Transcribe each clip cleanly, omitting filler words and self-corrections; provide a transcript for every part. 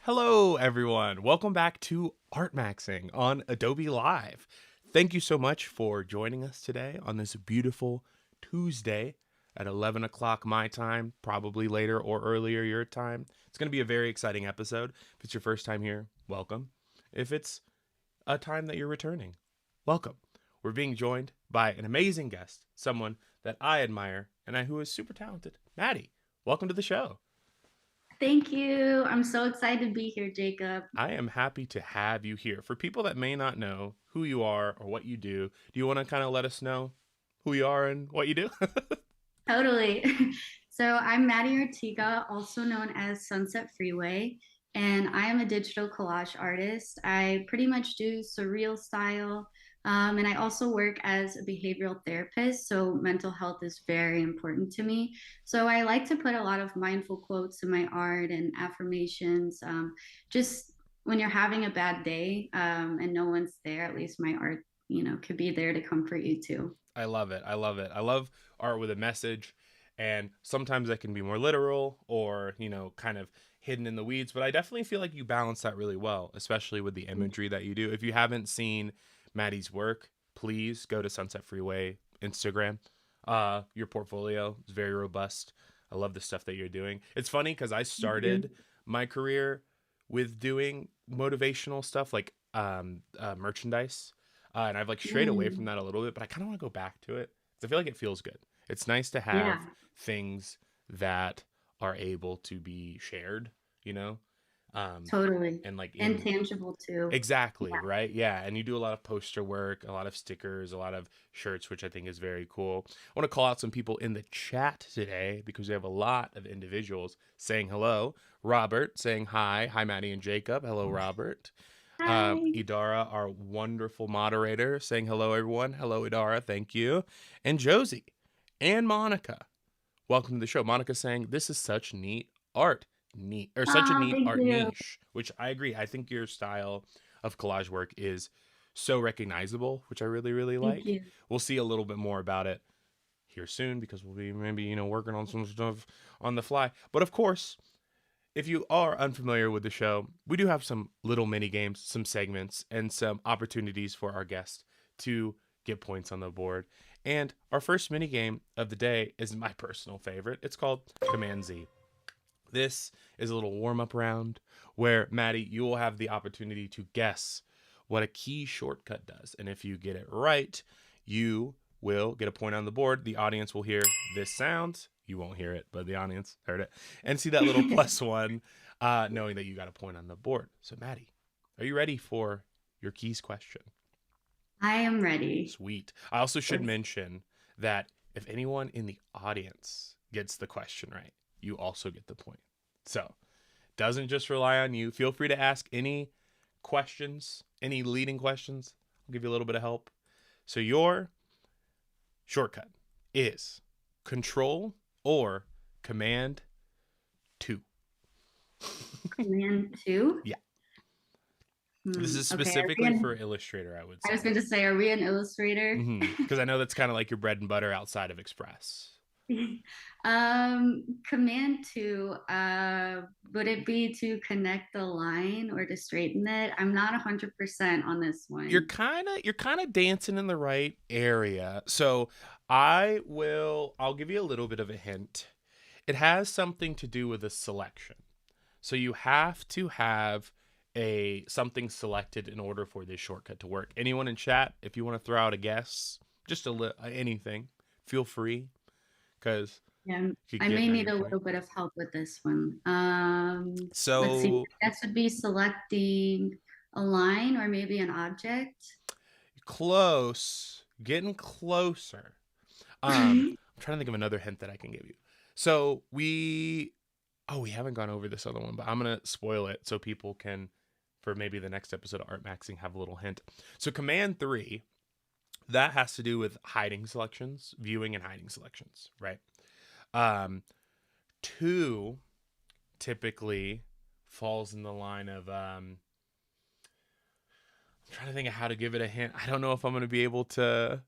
Hello, everyone. Welcome back to Art Maxing on Adobe Live. Thank you so much for joining us today on this beautiful Tuesday at 11 o'clock my time, probably later or earlier your time. It's going to be a very exciting episode. If it's your first time here, welcome. If it's a time that you're returning, welcome. We're being joined by an amazing guest, someone that I admire and who is super talented. Madi, welcome to the show. Thank you. I'm so excited to be here, Jacob. I am happy to have you here. For people that may not know who you are or what you do you want to kind of let us know who you are and what you do? Totally. So I'm Madi Arteaga, also known as Sunset Freeway, and I am a digital collage artist. I pretty much do surreal style, and I also work as a behavioral therapist. So mental health is very important to me. So I like to put a lot of mindful quotes in my art and affirmations. Just when you're having a bad day and no one's there, at least my art, could be there to comfort you too. I love it. I love it. I love art with a message, and sometimes that can be more literal or, kind of hidden in the weeds, but I definitely feel like you balance that really well, especially with the imagery that you do. If you haven't seen Madi's work, please go to Sunset Freeway Instagram. Your portfolio is very robust. I love the stuff that you're doing. It's funny because I started my career with doing motivational stuff like merchandise. And I've like strayed away from Mm, that a little bit, but I kind of want to go back to it because I feel like it feels good. It's nice to yeah, have things that are able to be shared, you know, um, totally. and like And in tangible too. exactly right, yeah. And you do a lot of poster work, a lot of stickers, a lot of shirts, which I think is very cool. I want to call out some people in the chat today because we have a lot of individuals saying hello. Robert saying hi, hi Maddie and Jacob. Hello, Robert. Hi. Idara, our wonderful moderator, saying hello, everyone. Hello, Idara. Thank you. And Josie and Monica. Welcome to the show. Monica saying, this is such neat art. Neat, or such a Oh, neat thank art you. niche, which I agree. I think your style of collage work is so recognizable, which I really, really Thank like. you. We'll see a little bit more about it here soon because we'll be maybe, working on some stuff on the fly. But of course, if you are unfamiliar with the show, we do have some little mini games, some segments, and some opportunities for our guests to get points on the board. And our first mini game of the day is my personal favorite. It's called Command Z. This is a little warm up round where, Maddie, you will have the opportunity to guess what a key shortcut does. And if you get it right, you will get a point on the board. The audience will hear this sound. You won't hear it, but the audience heard it. And see that little plus one, knowing that you got a point on the board. So, Maddie, are you ready for your keys question? I am ready. Sweet. I also should mention that if anyone in the audience gets the question right, you also get the point. So, doesn't just rely on you. Feel free to ask any questions, any leading questions. I'll give you a little bit of help. So, your shortcut is Control or Command 2. Command two. Yeah. This is Okay. specifically for Illustrator, I would I say. was going to say, are we an illustrator? Because I know that's kind of like your bread and butter outside of Express. Command two. Would it be to connect the line or to straighten it? I'm not 100% on this You're one. kind of dancing in the right area. So I'll give you a little bit of a hint. It has something to do with a selection. So you have to have a something selected in order for this shortcut to work. Anyone in chat, if you want to throw out a guess, just anything, feel free because Yeah, you could I get may an need extra a point. little bit of help with this one. Let's see. So That would be selecting a line or maybe an object. close, getting closer. I'm trying to think of another hint that I can give you. So we haven't gone over this other one, but I'm gonna spoil it so people can, for maybe the next episode of Art Maxing, have a little hint. So Command 3, that has to do with hiding selections, viewing and hiding selections, right? Um, 2 typically falls in the line of I'm trying to think of how to give it a hint. I don't know if I'm going to be able to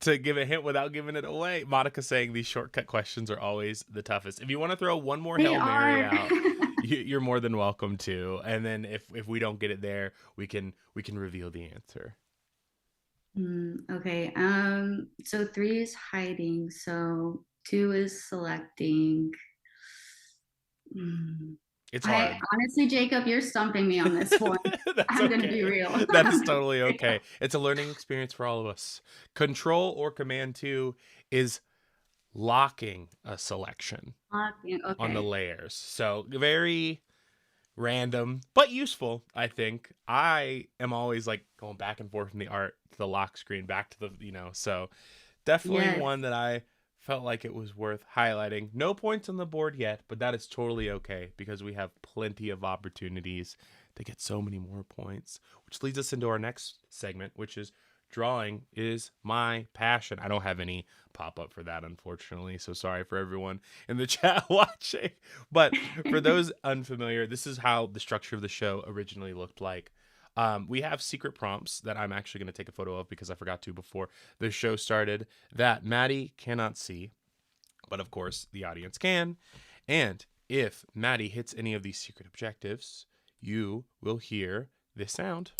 give a hint without giving it away. Monica saying these shortcut questions are always the toughest. If you want to throw one more They Hail Mary are. out, you're more than welcome to. And then if we don't get it there, we can reveal the answer. Okay. So three is hiding. So two is selecting. Mm. It's I hard. honestly, Jacob, you're stumping me on this one. That's I'm gonna be okay. real. That is totally Real. okay. It's a learning experience for all of us. Control or Command 2 is locking a selection on the Okay. layers. So very random, but useful, I think. I am always like going back and forth from the art to the lock screen, back to the, so definitely Yes. one that I felt like it was worth highlighting. No points on the board yet, but that is totally okay because we have plenty of opportunities to get so many more points, which leads us into our next segment, which is drawing is my passion. I don't have any pop up for that, unfortunately. So sorry for everyone in the chat watching. But for those unfamiliar, this is how the structure of the show originally looked like. We have secret prompts that I'm actually going to take a photo of because I forgot to before the show started that Maddie cannot see, but of course the audience can. And if Maddie hits any of these secret objectives, you will hear this sound,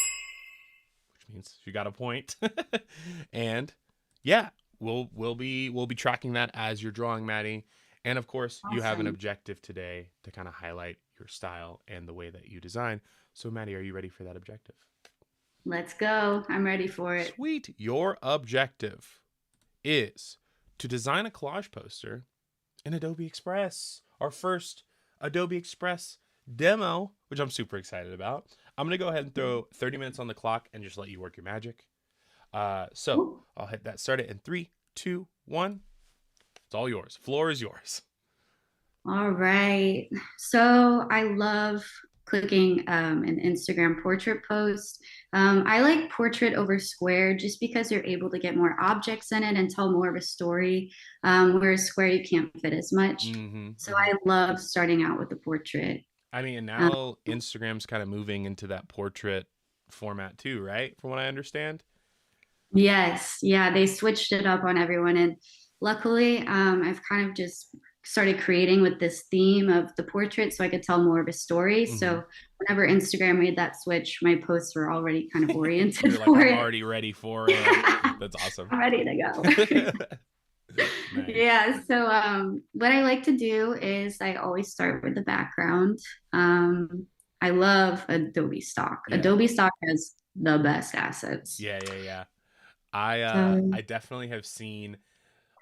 which means you got a point. And yeah, we'll be tracking that as you're drawing, Maddie. And of course, you have an Awesome. objective today to kind of highlight your style and the way that you design. So, Maddie, are you ready for that objective? Let's go. I'm ready for it. Sweet. Your objective is to design a collage poster in Adobe Express. Our first Adobe Express demo, which I'm super excited about. I'm going to go ahead and throw 30 minutes on the clock and just let you work your magic. So Ooh. I'll hit that start it in 3, 2, 1. It's all yours. Floor is yours. All right. So I love clicking an Instagram portrait post. I like portrait over square just because you're able to get more objects in it and tell more of a story. Whereas square, you can't fit as much. Mm-hmm, So mm-hmm. I love starting out with the portrait. I mean, and Um, now Instagram's kind of moving into that portrait format too, right? From what I understand. yes. Yeah. They switched it up on everyone. And luckily, I've kind of just started creating with this theme of the portrait so I could tell more of a story. Mm-hmm. So whenever Instagram made that switch, my posts were already kind of oriented You're like, for I'm it. already ready for it. That's awesome. I'm ready to go. Nice. Yeah, so what I like to do is I always start with the background. I love Adobe Stock. Yeah. Adobe Stock has the best assets. Yeah. I So definitely have seen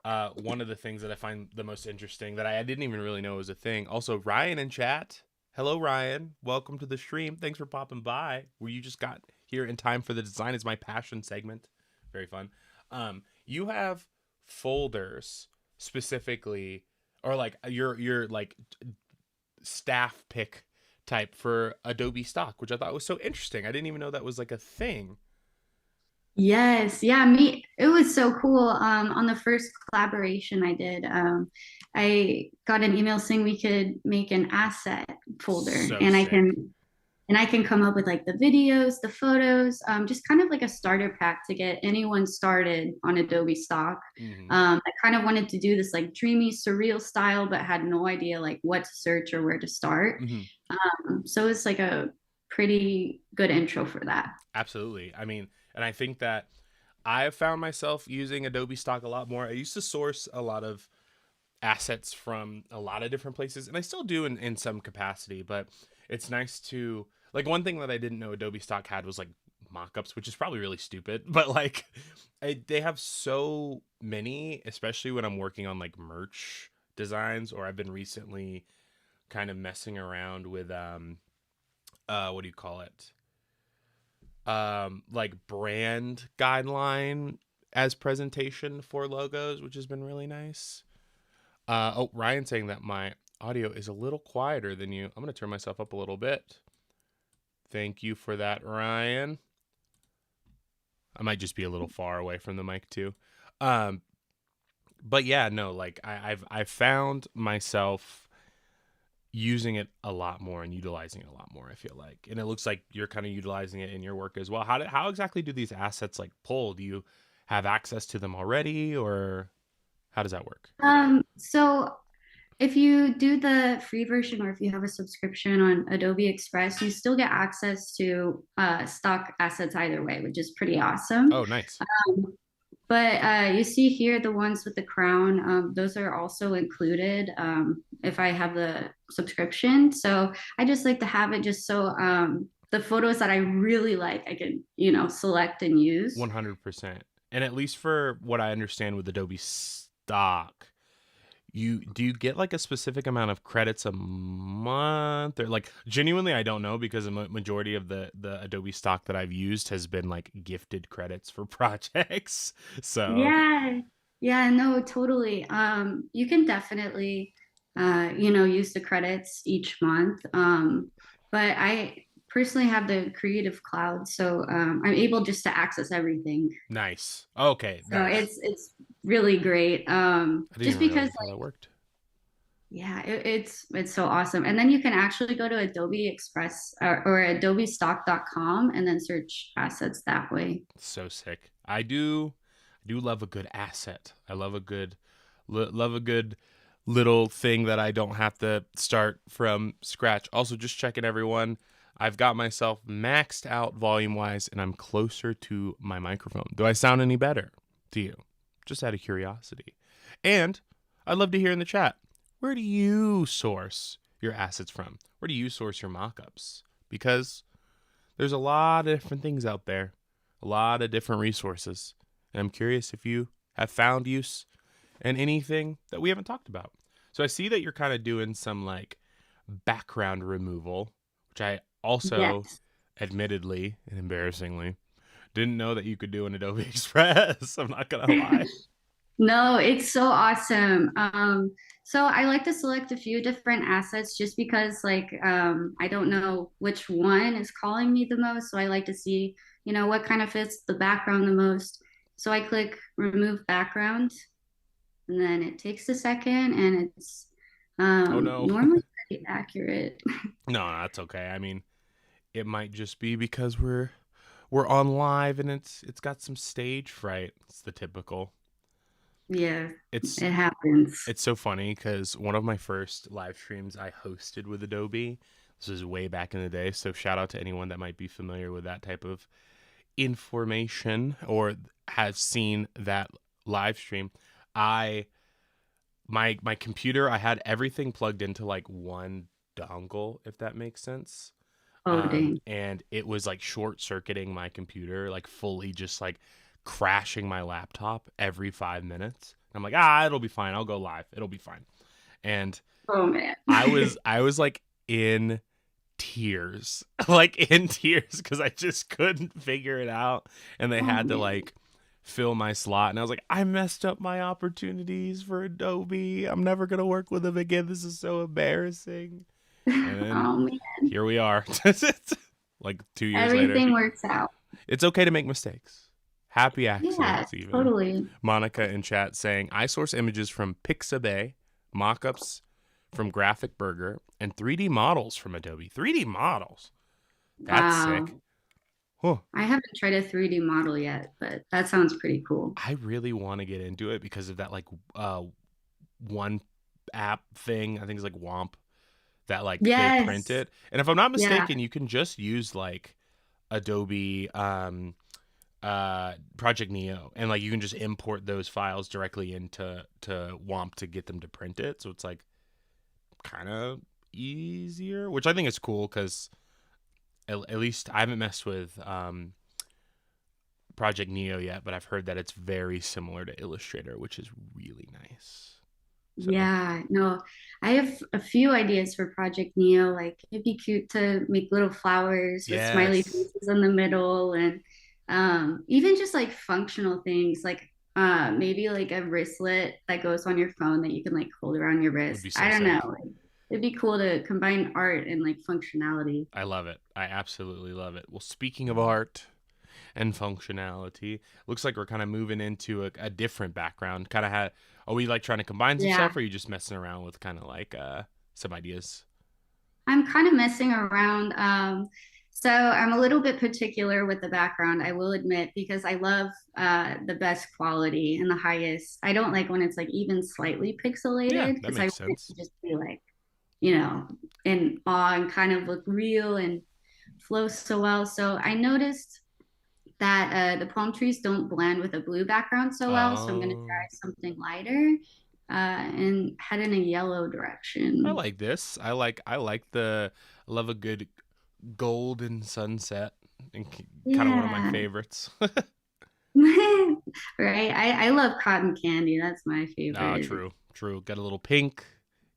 one of the things that I find the most interesting that I didn't even really know was a thing. Also, Ryan in chat. Hello, Ryan. Welcome to the stream. Thanks for popping by. Where you just got here in time for the design is my passion segment. Very fun. You have folders specifically, or like your like staff pick type for Adobe Stock, which I thought was so interesting. I didn't even know that was like a thing. yes, yeah, me. It was so cool. On the first collaboration I did, I got an email saying we could make an asset folder, So and sick. I can come up with like the videos, the photos, just kind of like a starter pack to get anyone started on Adobe Stock. Mm-hmm. I kind of wanted to do this like dreamy, surreal style, but had no idea like what to search or where to start. Mm-hmm. So it's like a pretty good intro for that. Absolutely. I mean, and I think that I have found myself using Adobe Stock a lot more. I used to source a lot of assets from a lot of different places, and I still do in some capacity, but it's nice to like one thing that I didn't know Adobe Stock had was like mockups, which is probably really stupid, but like they have so many, especially when I'm working on like merch designs, or I've been recently kind of messing around with what do you call it? Like brand guideline as presentation for logos, which has been really nice. Oh, Ryan saying that my audio is a little quieter than you. I'm going to turn myself up a little bit. Thank you for that, Ryan. I might just be a little far away from the mic too. Um, but yeah, no, like I've found myself using it a lot more and utilizing it a lot more, I feel like. And it looks like you're kind of utilizing it in your work as well. How exactly do these assets like pull? Do you have access to them already, or how does that work? So if you do the free version or if you have a subscription on Adobe Express, you still get access to stock assets either way, which is pretty awesome. Oh, nice. But you see here the ones with the crown, those are also included if I have the subscription. So I just like to have it just so the photos that I really like, I can, select and use. 100%. And at least for what I understand with Adobe stock, you get like a specific amount of credits a month, or like genuinely I don't know, because the majority of the Adobe stock that I've used has been like gifted credits for projects. So Yeah, yeah, no, totally. You can definitely, use the credits each month. But I personally have the Creative Cloud, so I'm able just to access everything. nice. Okay, So nice. it's really great. I didn't Just even because realize how that worked. yeah, it's so awesome. And then you can actually go to Adobe Express or adobestock.com and then search assets that way. So sick. I do love a good asset. I love a good love a good little thing that I don't have to start from scratch. Also, just checking everyone. I've got myself maxed out volume wise, and I'm closer to my microphone. Do I sound any better to you? Just out of curiosity. And I'd love to hear in the chat, where do you source your assets from? Where do you source your mockups? Because there's a lot of different things out there, a lot of different resources. And I'm curious if you have found use in anything that we haven't talked about. So I see that you're kind of doing some like background removal, which I also, Yes. admittedly and embarrassingly, didn't know that you could do in Adobe Express. I'm not going to lie. No, it's so awesome. So I like to select a few different assets just because I don't know which one is calling me the most. So I like to see, what kind of fits the background the most. So I click remove background and then it takes a second and it's Oh, no. normally pretty accurate. No, that's okay. I mean, it might just be because we're on live and it's got some stage fright. It's the typical. Yeah, It's it happens. It's so funny because one of my first live streams I hosted with Adobe. This was way back in the day. So shout out to anyone that might be familiar with that type of information or has seen that live stream. I my computer, I had everything plugged into like one dongle, if that makes sense. Oh, dang. And it was like short circuiting my computer, like fully just like crashing my laptop every 5 minutes. I'm like, it'll be fine. I'll go live. It'll be fine. And Oh, man. I was like in tears, like in tears, because I just couldn't figure it out. And they Oh, had to man. like fill my slot. And I was like, I messed up my opportunities for Adobe. I'm never going to work with them again. This is so embarrassing. And then Oh, man. here we are, like 2 years later. Everything works out. It's okay to make mistakes. Happy Yeah, accidents, even. totally. Monica in chat saying, I source images from Pixabay, mockups from Graphic Burger, and 3D models from Adobe. 3D models? That's sick. Wow. Huh. I haven't tried a 3D model yet, but that sounds pretty cool. I really want to get into it because of that, like, one app thing. I think it's like Womp that, like, they print Yes. it. And if I'm not Yeah. mistaken, you can just use, like, Adobe Project Neo, and like you can just import those files directly into Womp to get them to print it. So it's like kind of easier, which I think is cool because at least I haven't messed with Project Neo yet, but I've heard that it's very similar to Illustrator, which is really nice. So Yeah, no, I have a few ideas for Project Neo. Like it'd be cute to make little flowers with smiley yes, faces in the middle and even just like functional things like maybe like a wristlet that goes on your phone that you can like hold around your would be wrist. so I don't know. sick. Like, it'd be cool to combine art and like functionality. I love it. I absolutely love it. Well, speaking of art and functionality, looks like we're kind of moving into a different background. Kind of had, are we like trying to combine some Yeah. stuff, or are you just messing around with kind of like some ideas? I'm kind of messing around. So I'm a little bit particular with the background, I will admit, because I love the best quality and the highest. I don't like when it's like even slightly Yeah, pixelated that because I makes want it sense. to just be like, you know, in awe and kind of look real and flow so well. So I noticed that the palm trees don't blend with a blue background so well. So I'm going to try Um, something lighter and head in a yellow I direction. like this. I love a good golden sunset and kind of one of my Yeah. favorites. Right. I love cotton candy. That's my Ah, favorite. true, true. Got a little pink,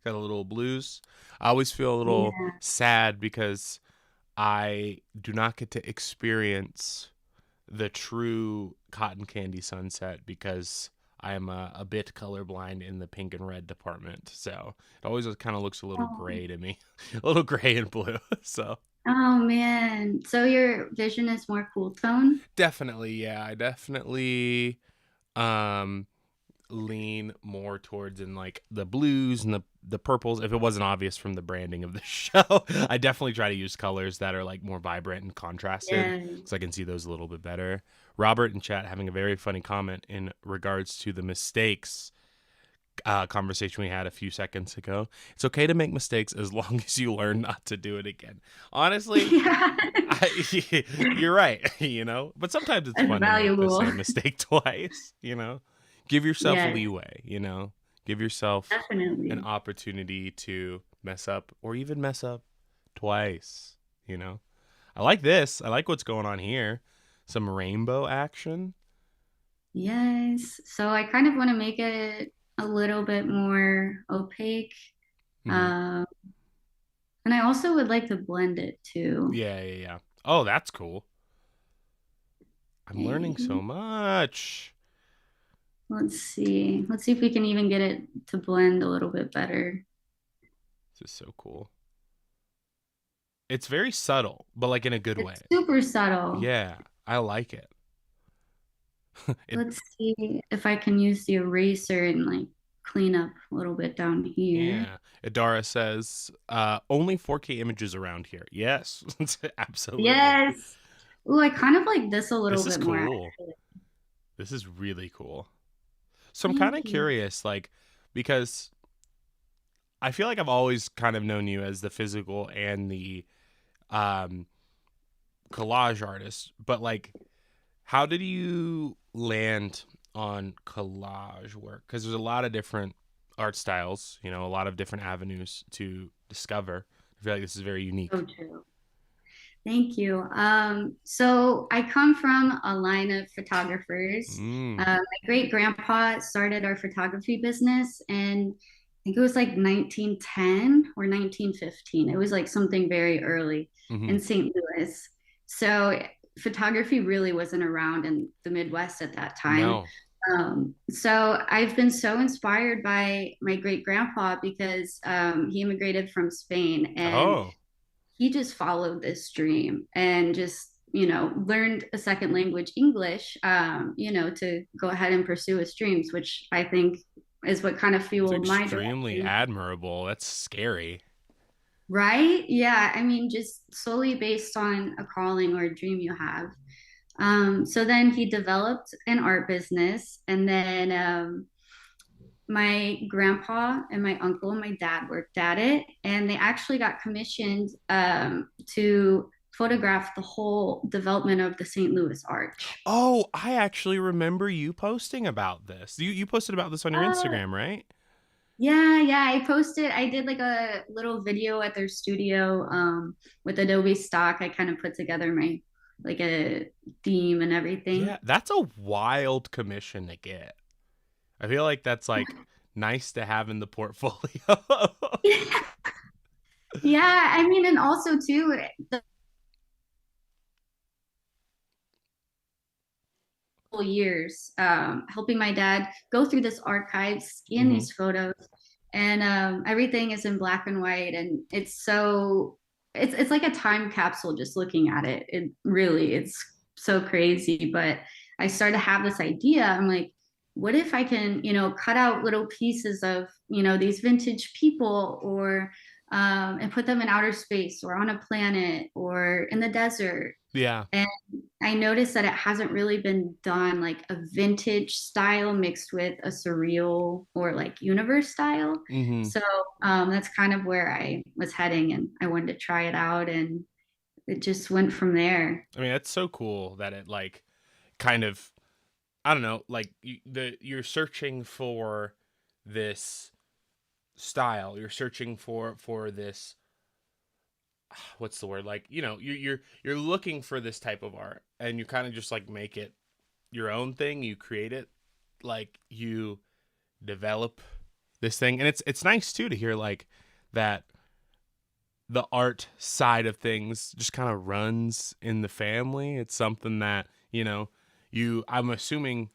got a little blues. I always feel a little Yeah. sad because I do not get to experience the true cotton candy sunset because I am a bit colorblind in the pink and red department. So it always kind of looks a little Oh, gray to me, a little gray and blue. So oh man. So your vision is more cool tone? definitely, yeah, I definitely um lean more towards in like the blues and the purples if it wasn't obvious from the branding of the show. I definitely try to use colors that are like more vibrant and contrasted Yeah. because I can see those a little bit better. Robert in chat having a very funny comment in regards to the mistakes conversation we had a few seconds ago. It's okay to make mistakes as long as you learn not to do it again. Honestly, Yeah. you're right, you know. But sometimes it's That's fun to make the valuable. same mistake twice, you know. Give yourself Yes, leeway, you know. Give yourself an definitely. opportunity to mess up or even mess up twice, you know. I like this. I like what's going on here. Some rainbow action. Yes. So I kind of want to make it a little bit more opaque. Hmm. Um, and I also would like to blend it too. Yeah, yeah, yeah. Oh, that's cool. I'm learning so Okay. much. Let's see. Let's see if we can even get it to blend a little bit better. This is so cool. It's very subtle, but like in a good way. It's super subtle. Yeah, I like it. It Let's see if I can use the eraser and like clean up a little bit down here. yeah. Adara says, only 4K images around here. Yes, absolutely. Yes. Ooh, I kind of like this a little This is bit more cool. actually. This is really cool. So I'm kind of Thank you. curious, like, because I feel like I've always kind of known you as the physical and the um, collage artist, but like, how did you land on collage work? Because there's a lot of different art styles, you know, a lot of different avenues to discover. I feel like this is very unique. So true. Thank you. So I come from a line of photographers. Mm. My great grandpa started our photography business, and I think it was like 1910 or 1915. It was like something very early Hmm. in St. Louis. So photography really wasn't around in the Midwest at that time. No. So I've been so inspired by my great grandpa because he immigrated from Spain and Oh, he just followed this dream and just learned a second language English, to go ahead and pursue his dreams, which I think is what kind of it's fueled my extremely direction. admirable. That's scary. Right, yeah, I mean, just solely based on a calling or a dream you have. So then he developed an art business, and then my grandpa and my uncle and my dad worked at it, and they actually got commissioned to photograph the whole development of the St. Louis Arch. Oh, I actually remember you posting about this. You posted about this on your Uh, Instagram, right? yeah, yeah. I did like a little video at their studio with Adobe stock. I kind of put together my like a theme and Yeah, everything. that's a wild commission to get. I feel like that's like nice to have in the portfolio. Yeah, I mean, and also too, the years helping my dad go through this archive, scan Hmm. these photos, and everything is in black and white, and it's like a time capsule just looking at it. It really it's so crazy. But I started to have this idea. I'm like, what if I can cut out little pieces of these vintage people or and put them in outer space or on a planet or in the desert. Yeah. And I noticed that it hasn't really been done like a vintage style mixed with a surreal or like universe style. Mm-hmm. So that's kind of where I was heading, and I wanted to try it out, and it just went from there. I mean, that's so cool that it like kind of, I don't know, like you're searching for this style. You're searching for this, what's the word? Like, you're looking for this type of art, and you kind of just like make it your own thing. You create it, like you develop this thing, and it's nice too to hear like that the art side of things just kind of runs in the family. It's something that, I'm assuming,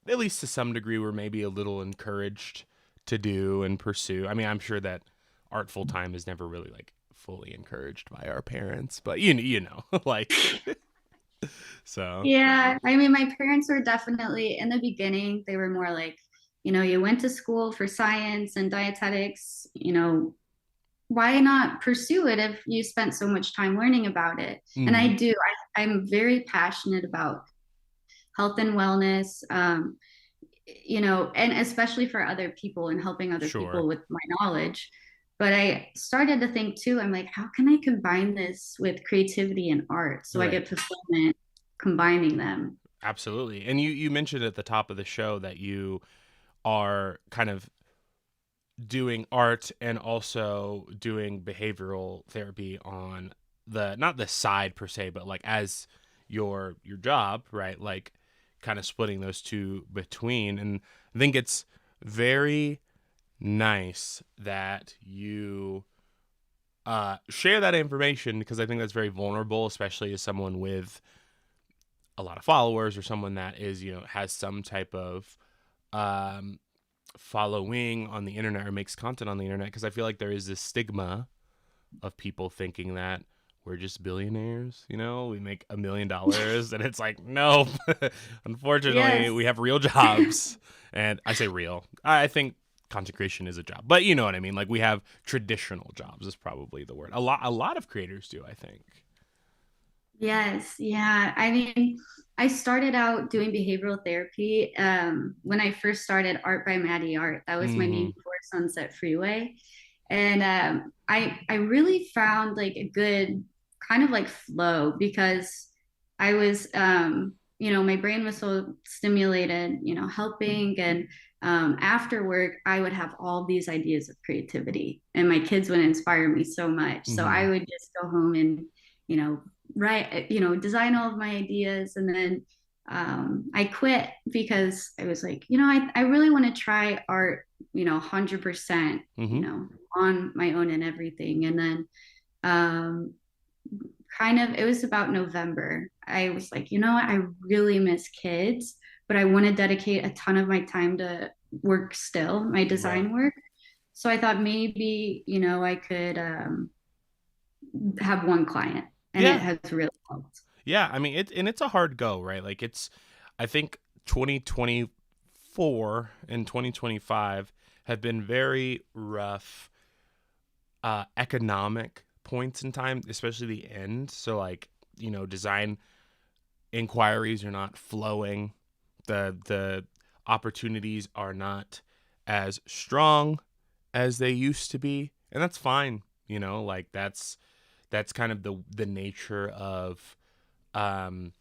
at least to some degree, were maybe a little encouraged to do and pursue. I mean, I'm sure that art full time is never really like fully encouraged by our parents, but like, so Yeah, I mean, my parents were definitely in the beginning, they were more like, you went to school for science and dietetics, why not pursue it if you spent so much time learning about it? And I mhm, do. I'm very passionate about health and wellness, and especially for other people and helping other sure, people with my knowledge. But I started to think too, I'm like, how can I combine this with creativity and art so I right. get fulfillment combining them? Absolutely. And you mentioned at the top of the show that you are kind of doing art and also doing behavioral therapy on the, not the side per se, but like as your job, right? Like kind of splitting those two between. And I think it's very nice that you share that information, because I think that's very vulnerable, especially as someone with a lot of followers or someone that is, has some type of um, following on the internet or makes content on the internet, because I feel like there is this stigma of people thinking that we're just billionaires, we make $1 million, and it's like, no, unfortunately, Yes. we have real jobs. And I say real. I think content creation is a job, but you know what I mean. Like we have traditional jobs is probably the word. A lot of creators do, I think. Yes, yeah. I mean, I started out doing behavioral therapy when I first started Art by Madi Art. That was my name Mm-hmm. before Sunset Freeway. And I really found like a good kind of like flow because I was my brain was so stimulated, helping, and after work I would have all these ideas of creativity, and my kids would inspire me so much. So Mm-hmm. I would just go home and you know write, design all of my ideas, and then I quit because I was like, I really want to try art, 100%, Mm-hmm. on my own and everything. And then um, kind of, it was about November. I was like, I really miss kids, but I want to dedicate a ton of my time to work still, my Right. design work. So I thought maybe, I could have one client, and it Yeah. has really helped. Yeah, I mean it's a hard go, right? Like I think 2024 and 2025 have been very rough economic points in time, especially the end. So like, design inquiries are not flowing. The opportunities are not as strong as they used to be, and that's fine. Like that's kind of the nature of um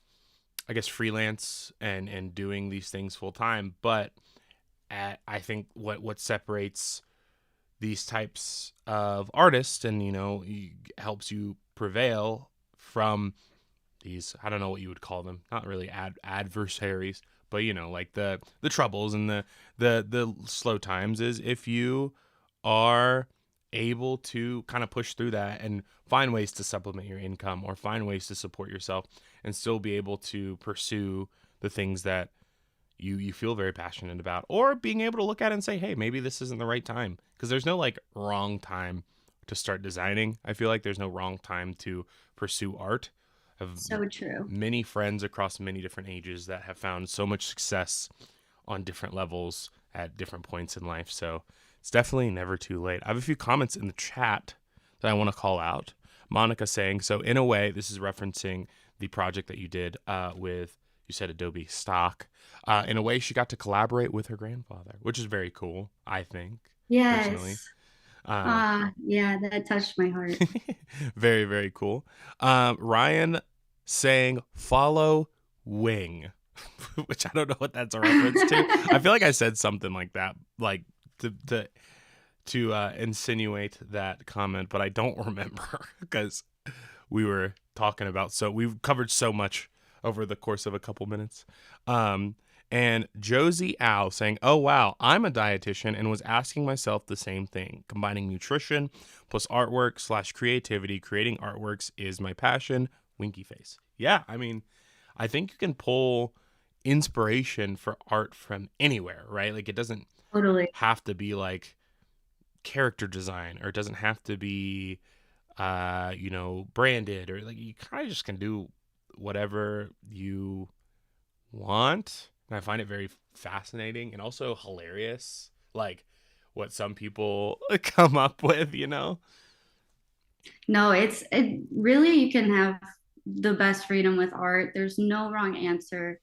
I guess freelance and doing these things full time. But I think what separates these types of artists and helps you prevail from these, I don't know what you would call them, not really adversaries, but like the troubles and the slow times, is if you are able to kind of push through that and find ways to supplement your income or find ways to support yourself and still be able to pursue the things that you feel very passionate about, or being able to look at it and say, hey, maybe this isn't the right time, because there's no like wrong time to start designing. I feel like there's no wrong time to pursue art. I have So true. many friends across many different ages that have found so much success on different levels at different points in life. So it's definitely never too late. I have a few comments in the chat that I want to call out. Monica saying, so in a way, this is referencing the project that you did with, you said Adobe Stock. In a way, she got to collaborate with her grandfather, which is very cool, I think, personally. Yes. Um, Yeah, that touched my heart. very, very cool. Ryan saying, follow Wing, which I don't know what that's a reference to. I feel like I said something like that, like to insinuate that comment, but I don't remember because we were talking about, so we've covered so much over the course of a couple minutes. Um, and Josie Owl saying, oh, wow, I'm a dietitian and was asking myself the same thing. Combining nutrition plus artwork / creativity, creating artworks is my passion. Winky face. Yeah, I mean, I think you can pull inspiration for art from anywhere, right? Like, it doesn't Totally. have to be like character design, or it doesn't have to be branded, or like, you kind of just can do whatever you want. And I find it very fascinating and also hilarious, like what some people come up with. No, it really, you can have the best freedom with art. There's no wrong answer.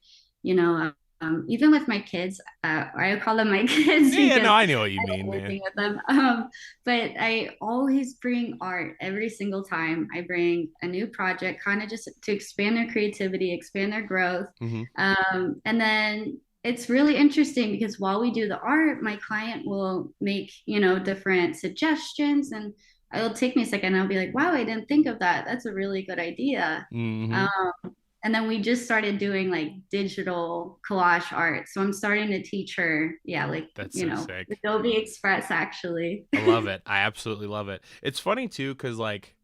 Even with my kids, I call them my kids Yeah, no, because I know what you I love mean, man. working with them. But I always bring art every single time. I bring a new project, kind of just to expand their creativity, expand their growth. Mm-hmm. And then it's really interesting because while we do the art, my client will make, different suggestions, and it'll take me a second. I'll be like, wow, I didn't think of that. That's a really good idea. Mm-hmm. Um, and then we just started doing like digital collage art. So I'm starting to teach her, yeah, like, That's so sick. Adobe Express actually. I love it. I absolutely love it. It's funny too, because like,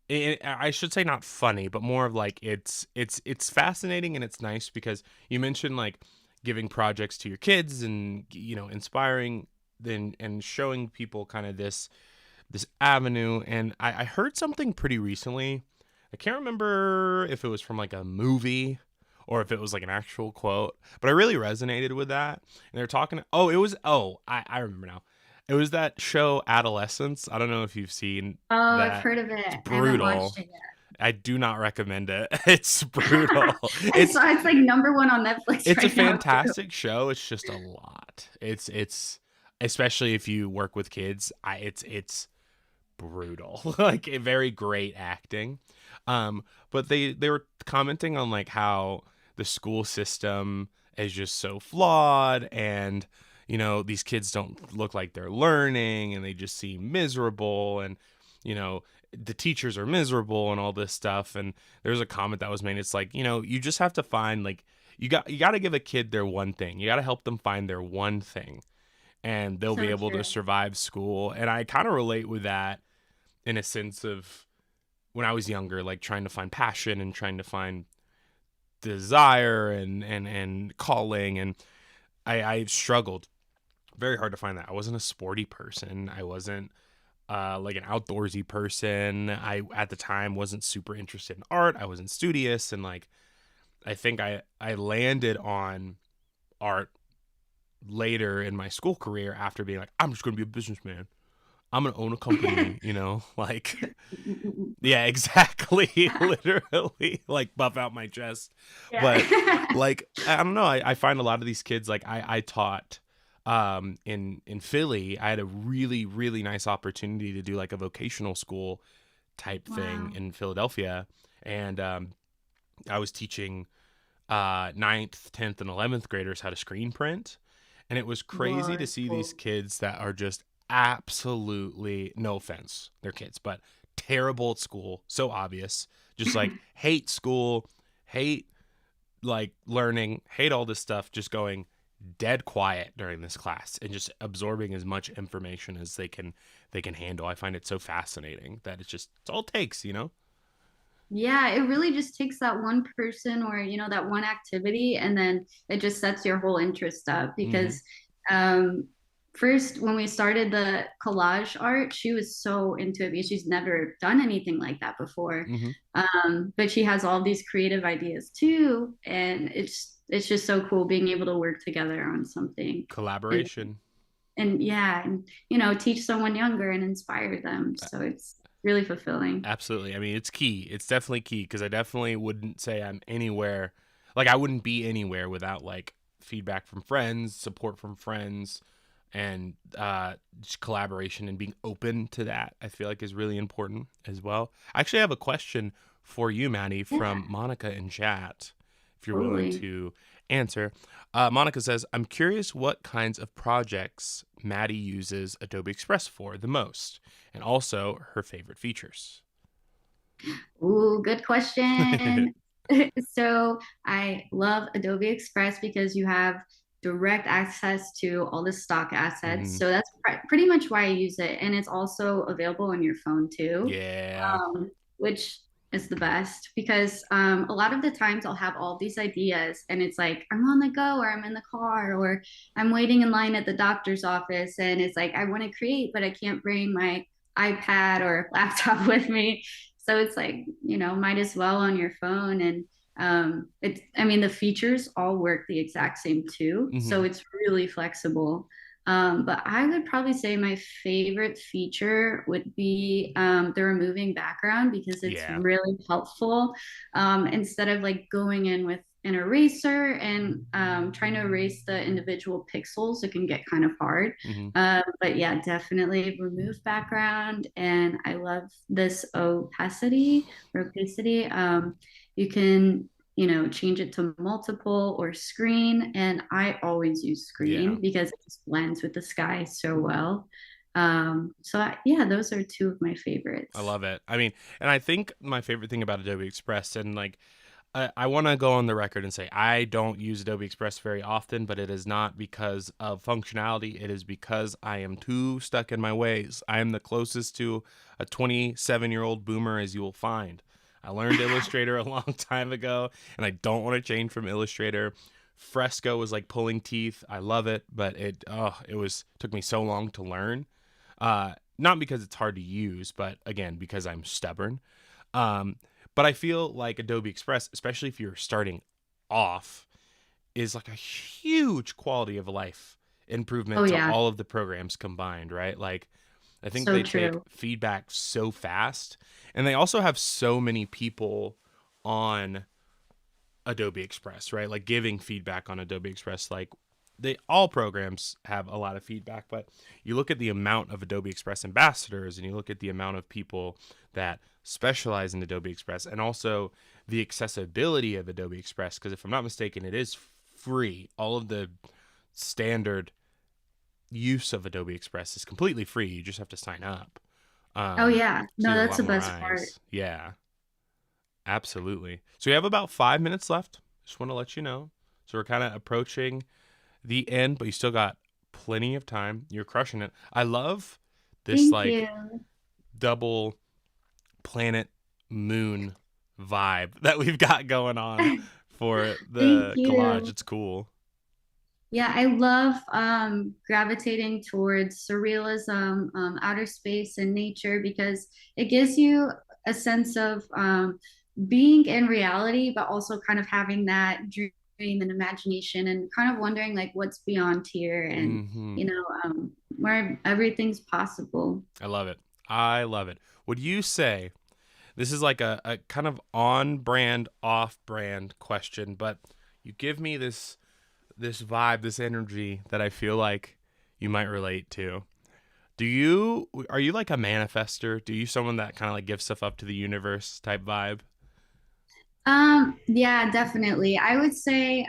I should say not funny, but more of like, it's fascinating and it's nice because you mentioned like giving projects to your kids and inspiring then and showing people kind of this avenue. And I heard something pretty recently. I can't remember if it was from like a movie or if it was like an actual quote, but I really resonated with that. And they're talking. Oh, it was. Oh, I remember now. It was that show Adolescence. I don't know if you've seen Oh, I've that. heard of It's it. I haven't brutal. watched it yet. I do not recommend it. It's brutal. It's It's it's like number one on Netflix it's a right now too. fantastic show. It's just a lot. It's especially if you work with kids. It's brutal. Like, a very great acting. But they were commenting on like how the school system is just so flawed, and these kids don't look like they're learning, and they just seem miserable, and the teachers are miserable and all this stuff. And there's a comment that was made. It's like, you just have to find, like, you got to give a kid their one thing. You got to help them find their one thing, and they'll be So able to true. survive school. And I kind of relate with that in a sense of when I was younger, like trying to find passion and trying to find desire and calling. And I struggled very hard to find that. I wasn't a sporty person. I wasn't like an outdoorsy person. I at the time wasn't super interested in art. I wasn't studious, and like, I think I landed on art later in my school career after being like, I'm just going to be a businessman. I'm going to own a company, like, yeah, exactly. Literally, like, buff out my chest. But Yeah. like, I don't know. I find a lot of these kids, like, I taught in Philly. I had a really, really nice opportunity to do like a vocational school type thing Wow. in Philadelphia. And I was teaching ninth, 10th, and 11th graders how to screen print. And it was crazy to see these Wonderful. kids that are just absolutely, no offense, they're kids, but terrible at school. So obvious. Just like hate school, hate like learning, hate all this stuff, just going dead quiet during this class and just absorbing as much information as they can handle. I find it so fascinating that it's all it takes. Yeah, it really just takes that one person or, that one activity, and then it just sets your whole interest up Mm-hmm. because um first when we started the collage art, she was so into it because she's never done anything like that before. Mm-hmm. But she has all these creative ideas too, and it's just so cool being able to work together on something. And Collaboration. and yeah, and teach someone younger and inspire them. So it's really fulfilling. Absolutely. I mean, it's key. It's definitely key because I definitely wouldn't say I'm anywhere. Like, I wouldn't be anywhere without like feedback from friends, support from friends, and just collaboration and being open to that. I feel like is really important as well. I actually have a question for you, Maddie, Yeah, from Monica in chat, if you're willing totally. to answer. Monica says, "I'm curious what kinds of projects Maddie uses Adobe Express for the most, and also her favorite features." Ooh, good question. So I love Adobe Express because you have direct access to all the stock assets. Hmm. So that's pretty much why I use it. And it's also available on your phone too, Yeah. which is the best because a lot of the times I'll have all these ideas and it's like I'm on the go or I'm in the car or I'm waiting in line at the doctor's office and it's like I want to create, but I can't bring my iPad or laptop with me. So it's like, might as well on your phone. And it's, I mean, the features all work the exact same too. So Hmm. it's really flexible. But I would probably say my favorite feature would be the removing background because it's Yeah. really helpful. Instead of like going in with an eraser and trying to erase the individual pixels, it can get kind of hard. Hmm. But yeah, definitely remove background. And I love this opacity. You can, change it to multiple or screen. And I always use Yeah. screen because it just blends with the sky so well. Yeah, those are two of my I favorites. love it. I mean, and I think my favorite thing about Adobe Express, and like, I want to go on the record and say I don't use Adobe Express very often, but it is not because of functionality. It is because I am too stuck in my ways. I am the closest to a 27-year-old boomer as you will find. I learned Illustrator a long time ago, and I don't want to change from Illustrator. Fresco was like pulling teeth. I love it, but it took me so long to learn. Not because it's hard to use, but again because I'm stubborn. Um, but I feel like Adobe Express, especially if you're starting off, is like a huge quality of life Oh, improvement to yeah, all of the programs combined, right? Like, I think so they take true. feedback so fast, and they also have so many people on Adobe Express, right? Like giving feedback on Adobe Express. Like, they all programs have a lot of feedback, but you look at the amount of Adobe Express ambassadors and you look at the amount of people that specialize in Adobe Express and also the accessibility of Adobe Express, because if I'm not mistaken, it is free. All of the standard use of Adobe Express is completely free. You just have to sign up. Oh, Um, yeah. so No, you have a that's lot the more best part. eyes. Yeah. Absolutely. So we have about 5 minutes left. Just want to let you know. So we're kind of approaching the end, but you still got plenty of time. You're crushing it. I love this Thank like you. double planet moon vibe that we've got going on for Thank the collage. you. It's cool. Yeah, I love gravitating towards surrealism, outer space, and nature because it gives you a sense of being in reality, but also kind of having that dream and imagination and kind of wondering like what's beyond here and, Hmm. where everything's possible. I love it. I love it. Would you say this is like a kind of on brand, off brand question, but you give me this vibe, this energy that I feel like you might relate to. Are you like a manifester? Do you someone that kind of like gives stuff up to the universe type vibe? Yeah, definitely. I would say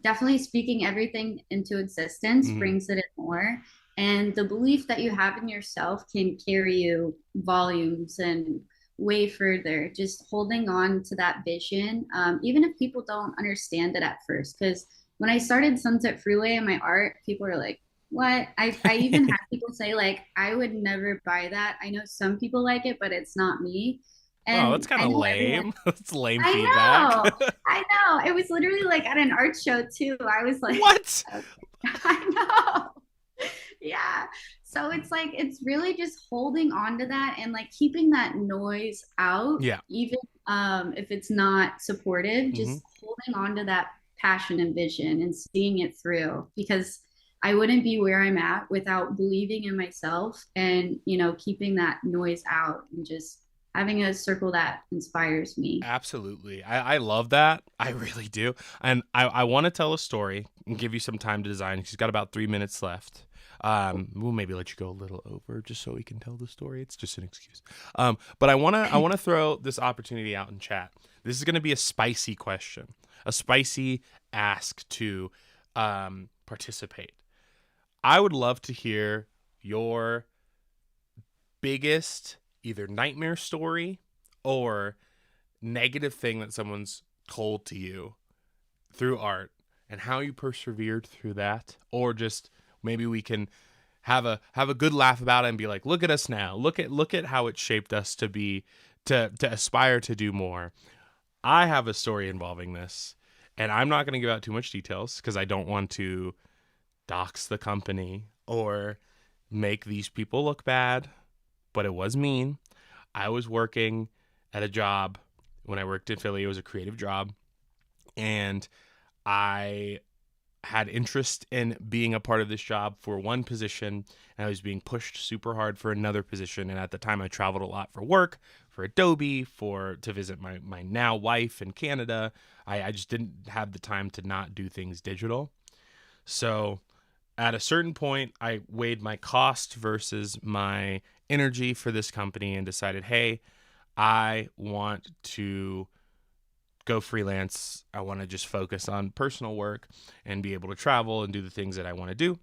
definitely speaking everything into existence Hmm. brings it in more. And the belief that you have in yourself can carry you volumes and way further. Just holding on to that vision, even if people don't understand it at first. Because when I started Sunset Freeway in my art, people were like, what? I even had people say, like, I would never buy that. I know some people like it, but it's not me. Oh, that's And kind I of know everyone lame. That's lame I feedback. know. I know. It was literally like at an art show too. I was like, What? okay. I know. Yeah. So it's like it's really just holding on to that and like keeping that noise out, Yeah. even if it's not supportive, Hmm. just holding on to that passion and vision and seeing it through. Because I wouldn't be where I'm at without believing in myself and, keeping that noise out and just having a circle that inspires me. Absolutely. I love that. I really do. And I want to tell a story and give you some time to design. She's got about 3 minutes left. We'll maybe let you go a little over just so we can tell the story. It's just an excuse. But I wanna throw this opportunity out in chat. This is gonna be a spicy question, a spicy ask to participate. I would love to hear your biggest either nightmare story or negative thing that someone's told to you through art and how you persevered through that, or just maybe we can have a good laugh about it and be like, look at us now, look at how it shaped us to be to aspire to do more. I have a story involving this, and I'm not going to give out too much details because I don't want to dox the company or make these people look bad, but it was mean. I was working at a job when I worked in Philly. It was a creative job, and I had interest in being a part of this job for one position, and I was being pushed super hard for another position. And at the time, I traveled a lot for work, for Adobe, to visit my now wife in Canada. I just didn't have the time to not do things digital. So at a certain point, I weighed my cost versus my energy for this company and decided, hey, I want to go freelance. I want to just focus on personal work and be able to travel and do the things that I want to do.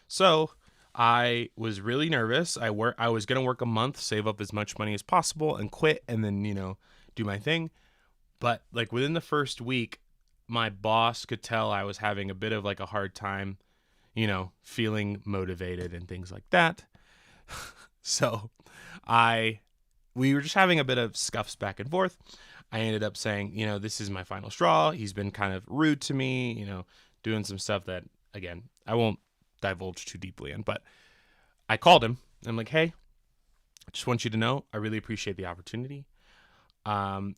So I was really nervous. I was going to work a month, save up as much money as possible and quit, and then, do my thing. But like within the first week, my boss could tell I was having a bit of like a hard time, feeling motivated and things like that. So we were just having a bit of scuffs back and forth. I ended up saying, this is my final straw. He's been kind of rude to me, doing some stuff that, again, I won't divulge too deeply in. But I called him. I'm like, hey, I just want you to know I really appreciate the opportunity. I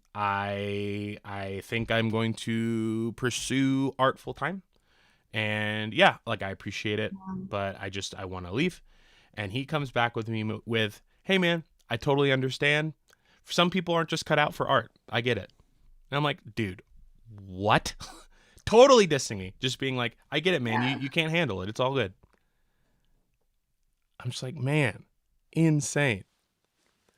think I'm going to pursue art full time. And yeah, like I appreciate it, but I want to leave. And he comes back with me with, hey man, I totally understand. Some people aren't just cut out for art. I get it. And I'm like, dude, what? Totally dissing me. Just being like, I get it, man. Yeah. You can't handle it. It's all good. I'm just like, man, insane.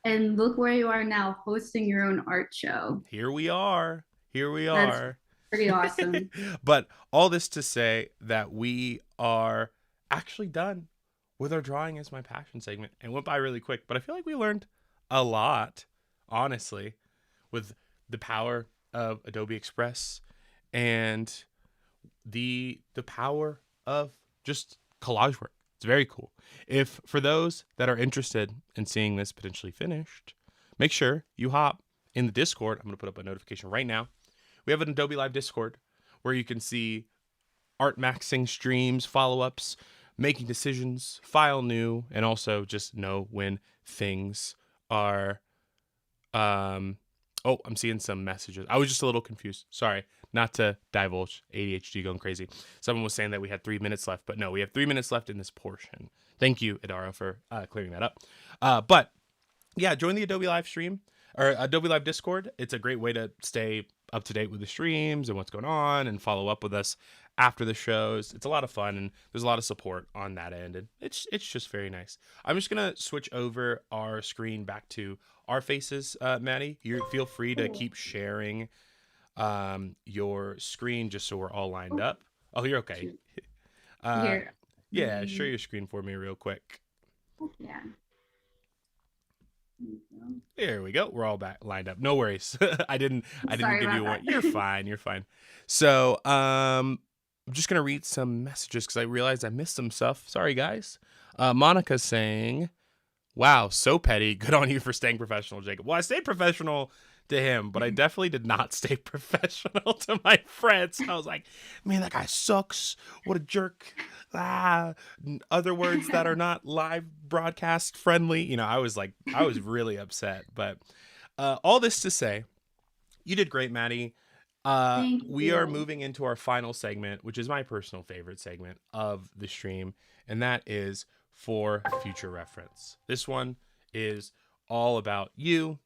And look where you are now, hosting your own art show. Here we are. That's pretty awesome. But all this to say that we are actually done with our drawing as my passion segment, and went by really quick. But I feel like we learned a lot, honestly, with the power of Adobe Express and the power of just collage work. It's very cool. If for those that are interested in seeing this potentially finished, make sure you hop in the Discord. I'm going to put up a notification right now. We have an Adobe Live Discord where you can see art maxing streams, follow-ups, making decisions, file new, and also just know when things are I'm seeing some messages. I was just a little confused. Sorry, not to divulge. ADHD going crazy. Someone was saying that we had 3 minutes left, but no, we have 3 minutes left in this portion. Thank you, Adara, for clearing that up. But yeah, join the Adobe Live stream or Adobe Live Discord. It's a great way to stay up to date with the streams and what's going on and follow up with us after the shows. It's a lot of fun and there's a lot of support on that end, and it's just very nice. I'm just gonna switch over our screen back to our faces. Maddie, you feel free to keep sharing your screen just so we're all lined up. Oh, you're okay. Here. Yeah, share your screen for me real quick. Yeah. There we go. We're all back lined up. No worries. I didn't Sorry give you about one. that. You're fine. So I'm just gonna read some messages because I realized I missed some stuff. Sorry guys. Monica's saying, wow, so petty. Good on you for staying professional, Jacob. Well, I stayed professional to him, but I definitely did not stay professional to my friends. I was like, man, that guy sucks. What a jerk. Other words that are not live broadcast friendly. I was really upset. But all this to say, you did great, Maddie. Thank We are you. moving into our final segment, which is my personal favorite segment of the stream, and that is for future reference. This one is all about you,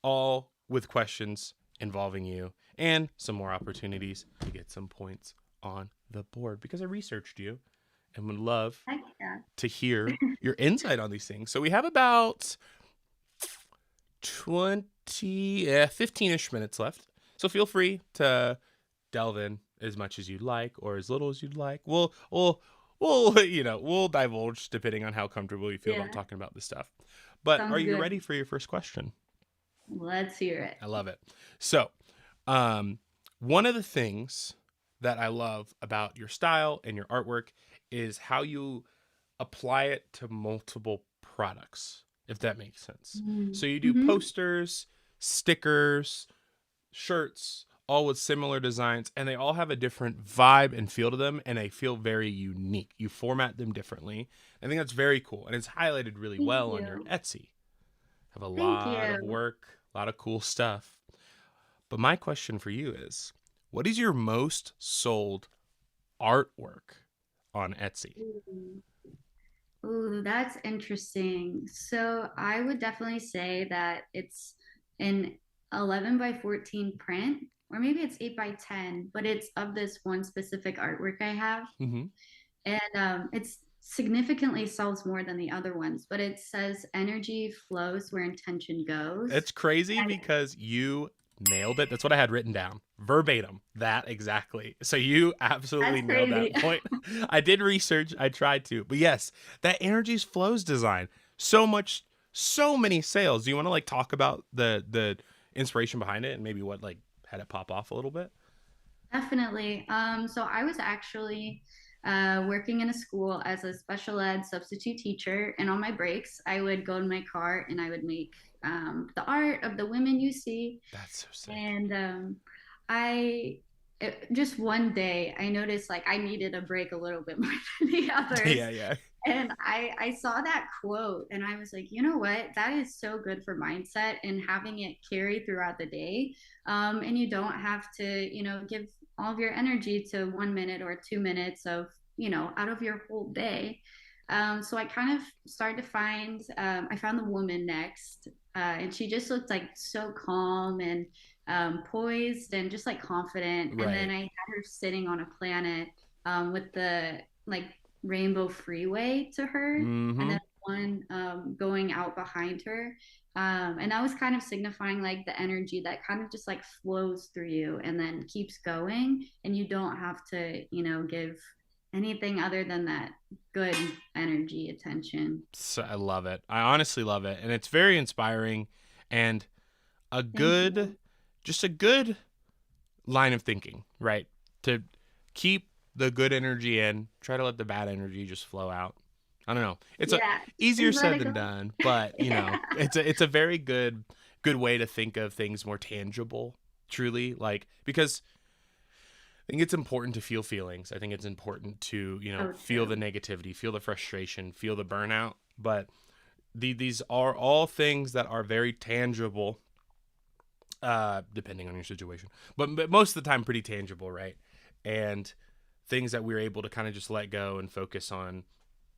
all with questions involving you, and some more opportunities to get some points on the board because I researched you and would love Heck yeah. to hear your insight on these things. So we have about 15-ish minutes left. So feel free to delve in as much as you'd like or as little as you'd like. We'll divulge depending on how comfortable you feel about Yeah. talking about this stuff. But are Sounds you good. ready for your first question? Let's hear it. I love it. So, one of the things that I love about your style and your artwork is how you apply it to multiple products, if that makes sense. So you do Mm-hmm. posters, stickers, shirts, all with similar designs, and they all have a different vibe and feel to them, and they feel very unique. You format them differently. I think that's very cool, and it's highlighted really Thank well on your you. Etsy. Have a Thank lot of you. work, a lot of cool stuff. But my question for you is, what is your most sold artwork on Etsy? Ooh. Ooh, that's interesting. So I would definitely say that it's an 11 by 14 print, or maybe it's 8 by 10, but it's of this one specific artwork I have. Mm-hmm. And it's significantly sells more than the other ones, but it says energy flows where intention goes. It's crazy And because you nailed it. That's what I had written down verbatim. That exactly. So you absolutely that's nailed crazy. that point. I did research. I tried to, but yes, that energies flows design. So much, so many sales. Do you want to like talk about the inspiration behind it and maybe what like had it pop off a little bit? Definitely. So I was actually working in a school as a special ed substitute teacher, and on my breaks, I would go in my car and I would make the art of the women you see. That's so sick. And I just one day I noticed like I needed a break a little bit more than the others. Yeah, yeah. And I saw that quote and I was like, you know what? That is so good for mindset and having it carry throughout the day. And you don't have to, give all of your energy to 1 minute or 2 minutes of, out of your whole day. So I kind of started to I found the woman next, and she just looked like so calm and poised and just like confident. And then Right. I had her sitting on a planet with the like rainbow freeway to her, and Mm-hmm. then one going out behind her. And that was kind of signifying like the energy that kind of just like flows through you and then keeps going, and you don't have to, give anything other than that good energy attention. So I love it. I honestly love it, and it's very inspiring, and a Thank good, you. just a good line of thinking, right? To keep the good energy in, try to let the bad energy just flow out. I don't know. It's a Yeah, easier just let said it than go. done, but Yeah. it's a very good way to think of things more tangible, truly, like because I think it's important to feel feelings. I think it's important to, So feel the true. negativity, feel the frustration, feel the burnout, but these are all things that are very tangible depending on your situation, but most of the time pretty tangible, right? And things that we're able to kind of just let go and focus on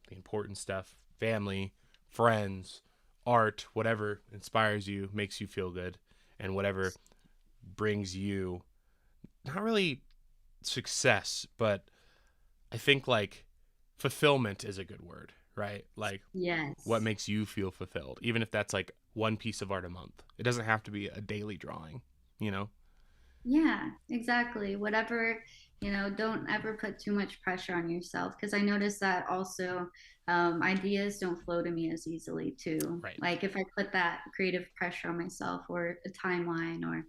the important stuff, family, friends, art, whatever inspires you, makes you feel good, and whatever brings you not really success, but I think like fulfillment is a good word, right? Like what Yes. makes you feel fulfilled, even if that's like one piece of art a month. It doesn't have to be a daily drawing, you know? Yeah, exactly. Whatever, don't ever put too much pressure on yourself because I noticed that also ideas don't flow to me as easily too. Right. Like if I put that creative pressure on myself or a timeline, or if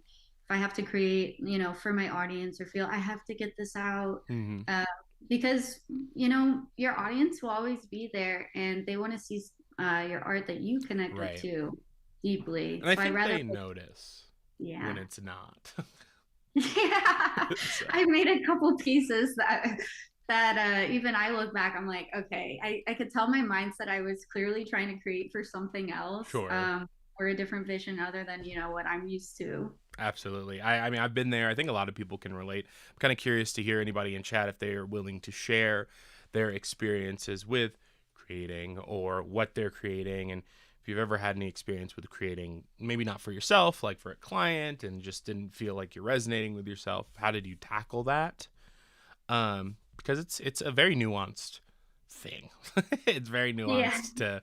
I have to create, for my audience or feel I have to get this out, Mm-hmm. uh, because, your audience will always be there and they want to see your art that you connect with Right. too deeply. And I So I think rather, they notice yeah. when it's not. Yeah, So, I made a couple pieces that even I look back, I'm like, okay, I could tell my mindset I was clearly trying to create for something else. sure. or a different vision other than, what I'm used to. Absolutely. I mean, I've been there. I think a lot of people can relate. I'm kind of curious to hear anybody in chat if they are willing to share their experiences with creating or what they're creating. And if you've ever had any experience with creating, maybe not for yourself, like for a client, and just didn't feel like you're resonating with yourself, how did you tackle that? Because it's a very nuanced thing. It's very Yeah. nuanced to,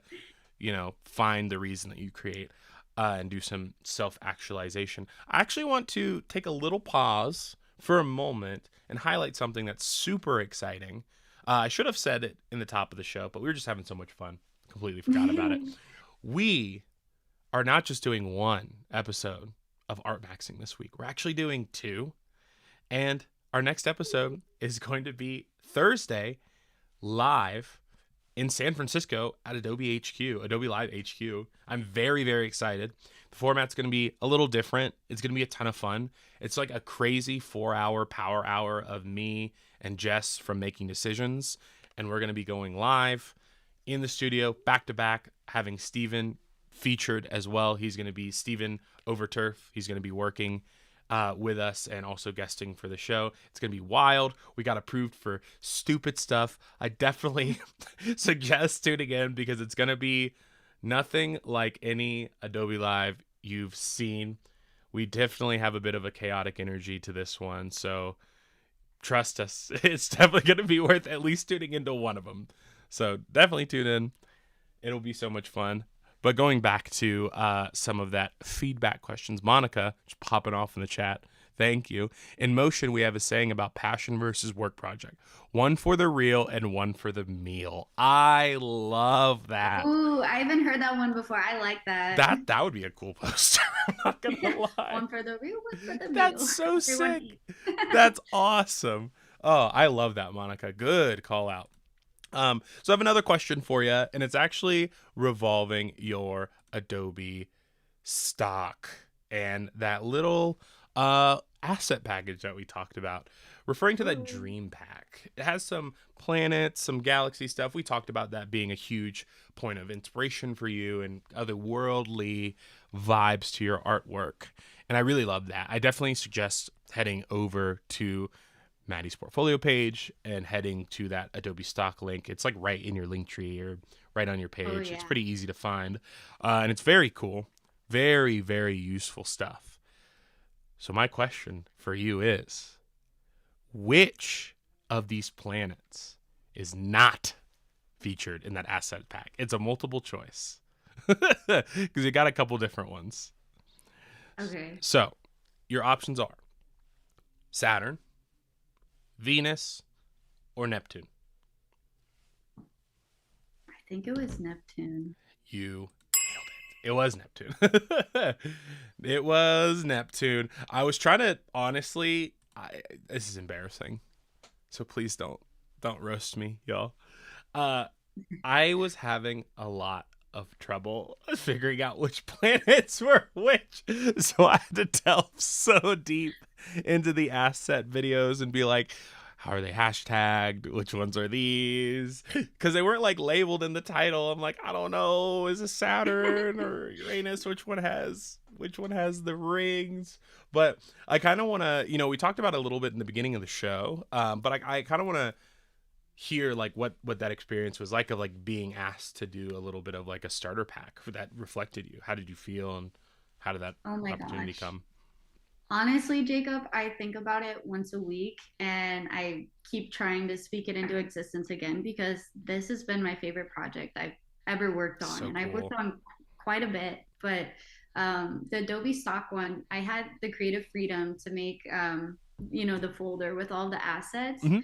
find the reason that you create and do some self-actualization. I actually want to take a little pause for a moment and highlight something that's super exciting. I should have said it in the top of the show, but we were just having so much fun. Completely forgot about it. We are not just doing one episode of Art Maxing this week. We're actually doing two. And our next episode is going to be Thursday live in San Francisco at Adobe HQ, Adobe Live HQ. I'm very, very excited. The format's going to be a little different. It's going to be a ton of fun. It's like a crazy 4-hour power hour of me and Jess from Making Decisions. And we're going to be going live in the studio back to back, having Steven featured as well. He's going to be Steven Overturf. He's going to be working with us and also guesting for the show. It's going to be wild. We got approved for stupid stuff. I definitely suggest tuning in because it's going to be nothing like any Adobe Live you've seen. We definitely have a bit of a chaotic energy to this one. So trust us, it's definitely going to be worth at least tuning into one of them. So definitely tune in. It'll be so much fun. But going back to some of that feedback questions, Monica, just popping off in the chat. Thank you. In Motion, we have a saying about passion versus work project. One for the real and one for the meal. I love that. Ooh, I haven't heard that one before. I like that. That would be a cool poster. I'm not going to lie. One for the real, one for the meal. That's so sick. That's awesome. Oh, I love that, Monica. Good call out. So I have another question for you, and it's actually revolving your Adobe stock and that little asset package that we talked about, referring to that dream pack. It has some planets, some galaxy stuff. We talked about that being a huge point of inspiration for you and otherworldly vibes to your artwork. And I really love that. I definitely suggest heading over to Maddie's portfolio page and heading to that Adobe stock link. It's like right in your link tree or right on your page. Oh, yeah. It's pretty easy to find. And it's very cool. Very, very useful stuff. So my question for you is, which of these planets is not featured in that asset pack? It's a multiple choice because you got a couple different ones. Okay. So your options are Saturn, Venus, or Neptune. I think it was Neptune. You nailed it. It was Neptune. It was Neptune. I was trying to, honestly, this is embarrassing. So please don't roast me, y'all. I was having a lot of trouble figuring out which planets were which. So I had to delve so deep into the asset videos and be like, how are they hashtagged? Which ones are these? Because they weren't like labeled in the title. I'm like, I don't know. Is it Saturn or Uranus? Which one has the rings? But I kind of want to, we talked about it a little bit in the beginning of the show. But I kind of want to hear like what that experience was like of like being asked to do a little bit of like a starter pack that reflected you. How did you feel and how did that opportunity come? Honestly, Jacob, I think about it once a week and I keep trying to speak it into existence again because this has been my favorite project I've ever worked on. So and cool. I've worked on quite a bit, but the Adobe stock one, I had the creative freedom to make, the folder with all the assets. Mm-hmm.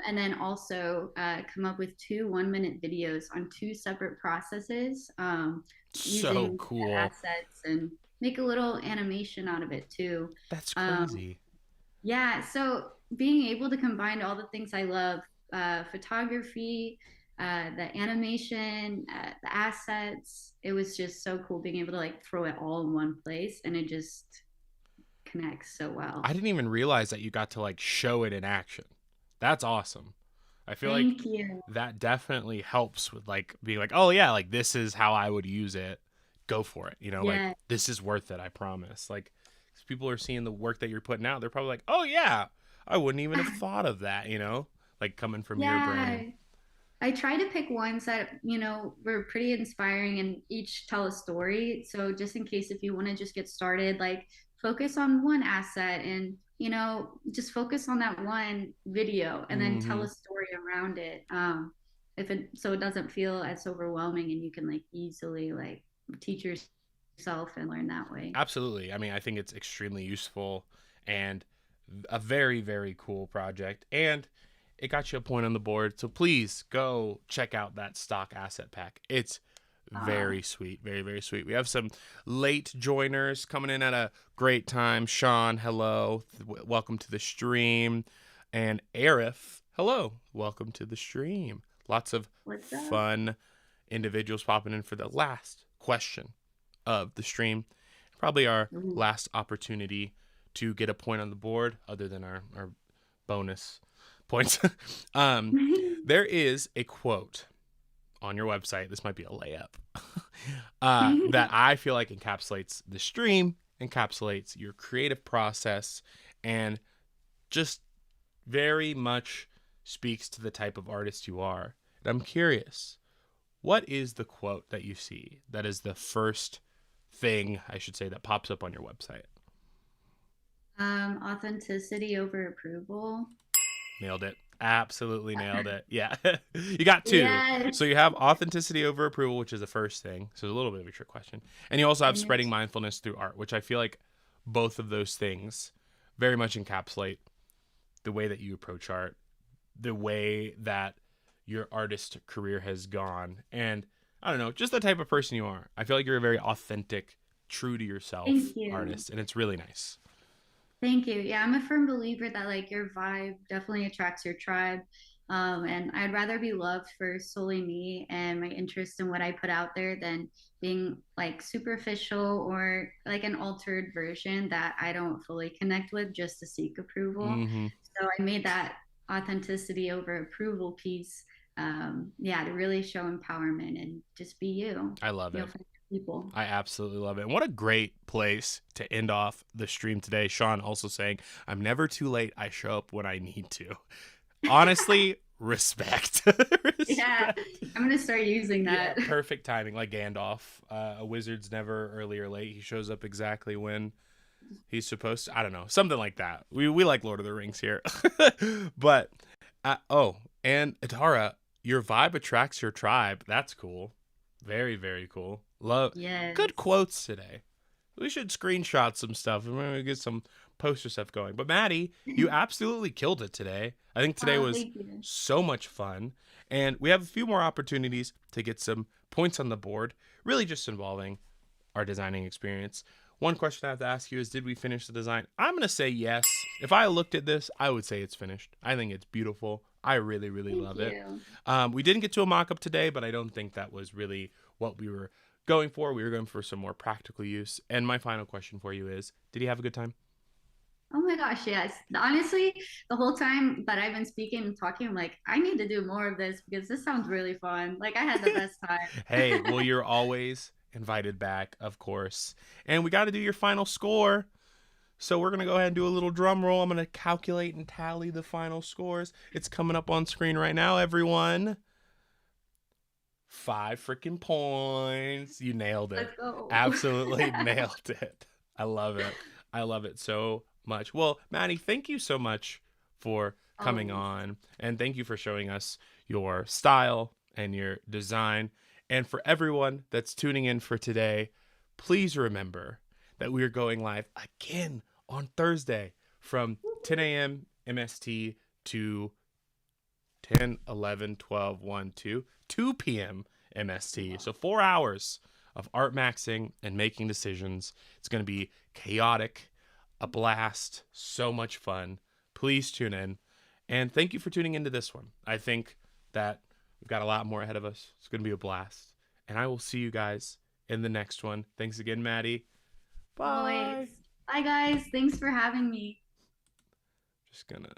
And then also come up with 2 1-minute videos on 2 separate processes using cool assets and make a little animation out of it too. That's crazy. Yeah, so being able to combine all the things I love, photography, the animation, the assets, it was just so cool being able to like throw it all in one place and it just connects so well. I didn't even realize that you got to like show it in action. That's awesome. I feel Thank like you. that definitely helps with like being like, oh yeah, like this is how I would use it go for it. Like, Yeah. this is worth it, I promise. Like, 'cause people are seeing the work that you're putting out, they're probably like, oh yeah, I wouldn't even have thought of that, like coming from your brain. Yeah. I try to pick ones that, were pretty inspiring and each tell a story. So just in case if you want to just get started, like focus on one asset and, just focus on that one video and then tell Hmm. a story around it. If it so it doesn't feel as overwhelming and you can like easily like teach yourself and learn that way. Absolutely. I mean, I think it's extremely useful and a very, very cool project. And it got you a point on the board. So please go check out that stock asset pack. It's Uh, very sweet. Very, very sweet. We have some late joiners coming in at a great time. Sean, hello. Welcome to the stream. And Arif, hello. Welcome to the stream. Lots of what's up? fun individuals popping in for the last question of the stream. Probably our Ooh. last opportunity to get a point on the board, other than our bonus points. um, there is a quote on your website. This might be a layup. That I feel like encapsulates the stream, encapsulates your creative process, and just very much speaks to the type of artist you are. And I'm curious, what is the quote that you see that is the first thing, I should say, that pops up on your website? Authenticity over approval. Nailed it. Absolutely nailed it. Yeah. You got two. Yes. So you have authenticity over approval, which is the first thing. So it's a little bit of a trick question. And you also have And spreading there's mindfulness through art, which I feel like both of those things very much encapsulate the way that you approach art, the way that your artist career has gone. And I don't know, just the type of person you are. I feel like you're a very authentic, true to yourself Thank you. artist. And it's really nice. Thank you. Yeah, I'm a firm believer that like your vibe definitely attracts your tribe. And I'd rather be loved for solely me and my interest in what I put out there than being like superficial or like an altered version that I don't fully connect with just to seek approval. Mm-hmm. So I made that authenticity over approval piece. Yeah, to really show empowerment and just be you. I love You'll it. find people. I absolutely love it. And what a great place to end off the stream today. Sean also saying, I'm never too late. I show up when I need to. Honestly, respect. Yeah, Respect. I'm gonna start using Yeah, that. perfect timing, like Gandalf. A wizard's never early or late. He shows up exactly when he's supposed to. I don't know, something like that. We like Lord of the Rings here. But, oh, and Adara, your vibe attracts your tribe. That's cool. Very, very cool. Love. Yes. Good quotes today. We should screenshot some stuff and maybe get some poster stuff going. But Maddie, you absolutely killed it today. I think today Oh, was thank you. so much fun. And we have a few more opportunities to get some points on the board, really just involving our designing experience. One question I have to ask you is, did we finish the design? I'm going to say yes. If I looked at this, I would say it's finished. I think it's beautiful. I really, really Thank love it. you. We didn't get to a mock-up today, but I don't think that was really what we were going for. We were going for some more practical use. And my final question for you is, did you have a good time? Oh my gosh, yes. Honestly, the whole time that I've been speaking and talking, I'm like, I need to do more of this because this sounds really fun. Like I had the best Hey, well, time. you're always invited back, of course. And we got to do your final score. So we're going to go ahead and do a little drum roll. I'm going to calculate and tally the final scores. It's coming up on screen right now, everyone. 5 freaking points. You nailed it. Let's go. Absolutely nailed it. I love it. I love it so much. Well, Maddie, thank you so much for coming Always. on. And thank you for showing us your style and your design. And for everyone that's tuning in for today, please remember that we are going live again on Thursday from 10 a.m. MST to 10, 11, 12, 1, 2, 2 p.m. MST. So 4 hours of art maxing and making decisions. It's going to be chaotic, a blast, so much fun. Please tune in. And thank you for tuning into this one. I think that we've got a lot more ahead of us. It's going to be a blast. And I will see you guys in the next one. Thanks again, Maddie. Always. Bye. Bye, guys. Thanks for having me. Just gonna